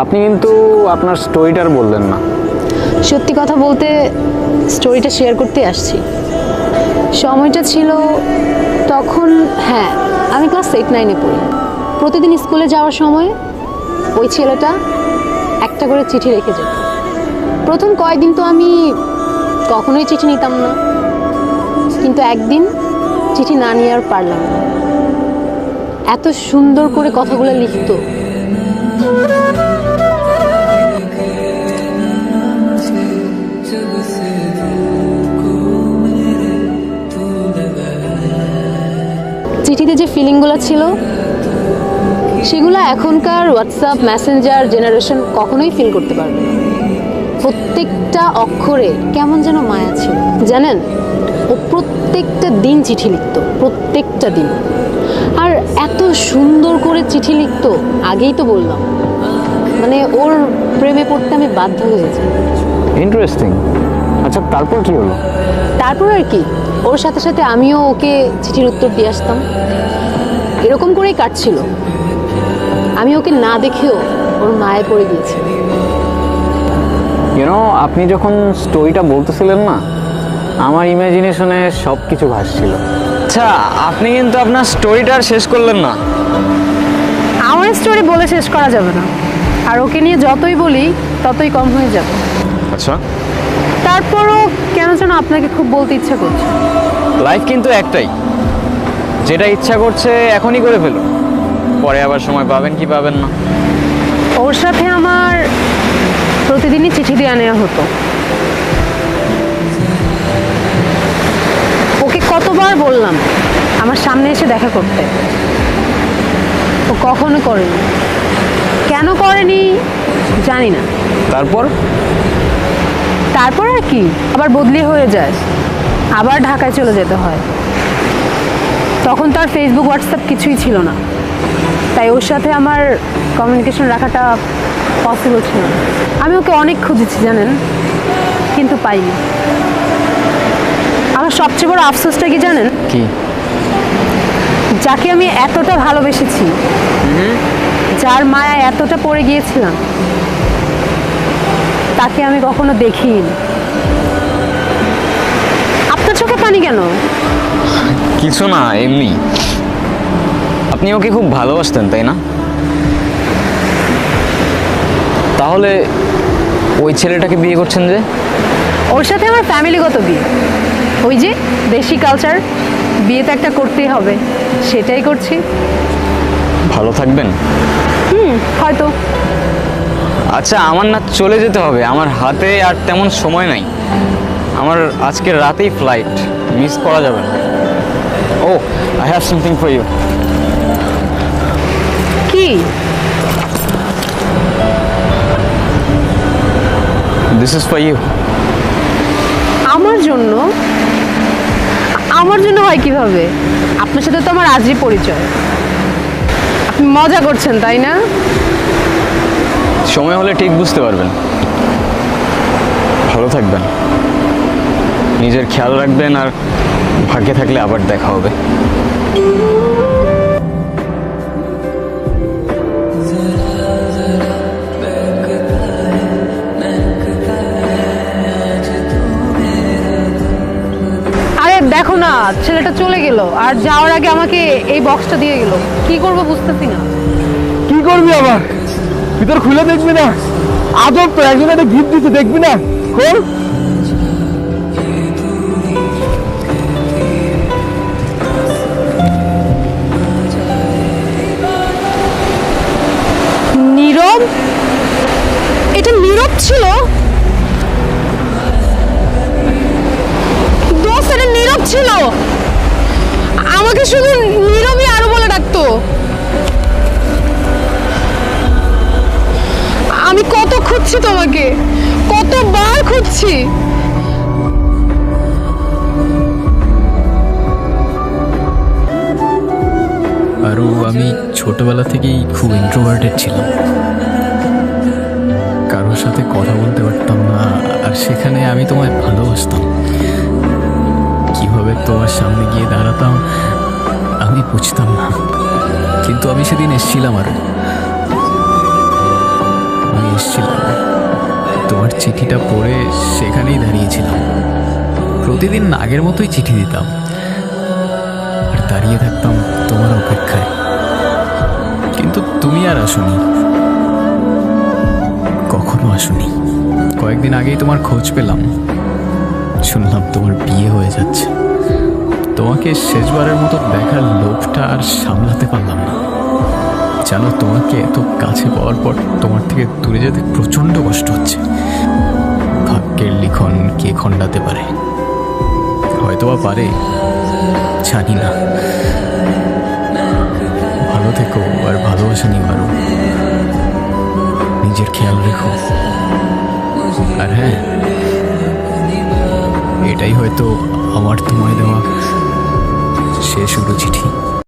আপনি কিন্তু আপনার স্টোরিটার বললেন না। সত্যি কথা বলতে স্টোরিটা শেয়ার করতে আসছি। সময়টা ছিল তখন, হ্যাঁ, আমি ক্লাস 8-9-এ পড়ি। প্রতিদিন স্কুলে যাওয়ার সময় ওই ছেলেটা একটা করে চিঠি রেখে যেত। প্রথম কয়েকদিন তো আমি কখনোই চিঠি নিতাম না, কিন্তু একদিন চিঠি না নিয়ে আর পারলাম না। এত সুন্দর করে কথাগুলো লিখতো। চিঠিতে যে ফিলিংগুলো ছিল সেগুলো এখনকার হোয়াটসঅ্যাপ মেসেঞ্জার জেনারেশন কখনোই ফিল করতে পারবে না। প্রত্যেকটা অক্ষরে কেমন যেন মায়া ছিল। জানেন, ও প্রত্যেকটা দিন চিঠি লিখতো, প্রত্যেকটা দিন। আর এত সুন্দর করে চিঠি লিখতো, আগেই তো বললাম, মানে ওর প্রেমে পড়তে আমি বাধ্য হয়েছি। ইন্টারেস্টিং। আচ্ছা, তারপর কি হলো? তারপর আর কি, ওর সাথে সাথে আমিও ওকে চিঠির উত্তর দিয়ে আসতাম। এরকম করেই কাটছিল। আমি ওকে না দেখেও ওর মায়ে পড়ে গিয়েছি। আপনি যখন স্টোরিটা বলতেছিলেন না, আমার ইমাজিনেশনে সব কিছু ভাসছিল। আচ্ছা, আপনি কিন্তু আপনার স্টোরিটা আর শেষ করলেন না। আমার স্টোরি বলে শেষ করা যাবে না, আর ওকে নিয়ে যতই বলি ততই কম হয়ে যাবে। আচ্ছা, তারপরও কেন যেন আপনাকে খুব বলতে ইচ্ছা করছে। লাইফ কিন্তু একটাই, যেটা ইচ্ছা করছে এখনই করে ফেলো, পরে আবার সময় পাবেন কি পাবেন না। ওর সাথে আমার প্রতিদিনই চিঠি দেওয়া নেওয়া হতো। ওকে কতবার বললাম আমার সামনে এসে দেখা করতে, ও কখনো করেনি। কেন করেনি জানি না। তারপর তারপর আর কি, আবার বদলি হয়ে যায়, আবার ঢাকায় চলে যেতে হয়। তখন তার ফেসবুক হোয়াটসঅ্যাপ কিছুই ছিল না, তাই ওর সাথে আমার কমিউনিকেশন রাখাটা পসিবল ছিল না। আমি ওকে অনেক খুঁজেছি জানেন, কিন্তু পাইনি। আমার সবচেয়ে বড় আফসোসটা কি জানেন? কি? যাকে আমি এতটা ভালোবেসেছি, যার মায়া এতটা পড়ে গিয়েছিলাম, তাকে আমি কখনো দেখিনি। আপনার চোখে পানি কেন? কিছু না, এমনি। আপনি ওকে খুব ভালোবাসতেন, তাই না? তাহলে ওই ছেলেটাকে বিয়ে করছেন যে? ওর সাথে আমার ফ্যামিলিগত বিয়ে। ওই যে দেশি কালচার, বিয়ে তো একটা করতেই হবে, সেটাই করছি। ভালো থাকবেন? হয়তো। আচ্ছা, আমার না চলে যেতে হবে, আমার হাতে আর তেমন সময় নাই। আমার আজকের রাতেই ফ্লাইট, মিস করা যাবে না। Oh, I have something for you. কি? This is for you. আমার জন্য? আমার জন্য হয় কিভাবে? আপনার সাথে তো আমার আজই পরিচয়। আপনি মজা করছেন তাই না? সময় হলে ঠিক বুঝতে পারবেন। ভালো থাকবেন, নিজের খেয়াল রাখবেন, আর ভাগ্যে থাকলে আবার দেখা হবে। আরে দেখো না, ছেলেটা চলে গেল, আর যাওয়ার আগে আমাকে এই বক্সটা দিয়ে গেল। কি করব বুঝতেছি না। কি করবি আবার? ভিতর খুলে দেখবি না? আদর তো, একজন একটা গিফট দিতে, দেখবি না? খোল। নীরব? এটা নীরব ছিল? দোস্ত, এটা নীরব ছিল। আমাকে শুধু নীরবই আরো বলে ডাকতো। আমি কত খুঁজছি তোমাকে, কতবার খুঁজছি। আরও আমি ছোটবেলা থেকেই খুব ইন্ট্রোভার্টেড ছিলাম, কারোর সাথে কথা বলতে পারতাম না। আর সেখানে আমি তোমায় ভালোবাসতাম। কিভাবে তোমার সামনে গিয়ে দাঁড়াতাম আমি বুঝতাম না, কিন্তু আমি সেদিন এসেছিলাম। আর চিঠিটা পড়ে সেখানেই দাঁড়িয়েছিলাম। প্রতিদিন আগের মতোই চিঠি দিতাম আর দাঁড়িয়ে থাকতাম তোমার অপেক্ষায়, কিন্তু তুমি আর আসোনি, কখনো আসোনি। কয়েকদিন আগেই তোমার খোঁজ পেলাম, শুনলাম তোমার বিয়ে হয়ে যাচ্ছে। তোমাকে শেষবারের মতো দেখার লোভটা আর সামলাতে পারলাম না। জানো, তোমাকে এত কাছে পাওয়ার পর তোমার থেকে দূরে যেতে প্রচণ্ড কষ্ট হচ্ছে। ভাগ্যের লিখন কে খণ্ডাতে পারে? হয়তোবা পারে, জানি না। ভালো থেকো আর ভালোবাসা নিও আরো। নিজের খেয়াল রেখো। আর হ্যাঁ, এটাই হয়তো আমার তোমায় দেওয়া শেষ চিঠি।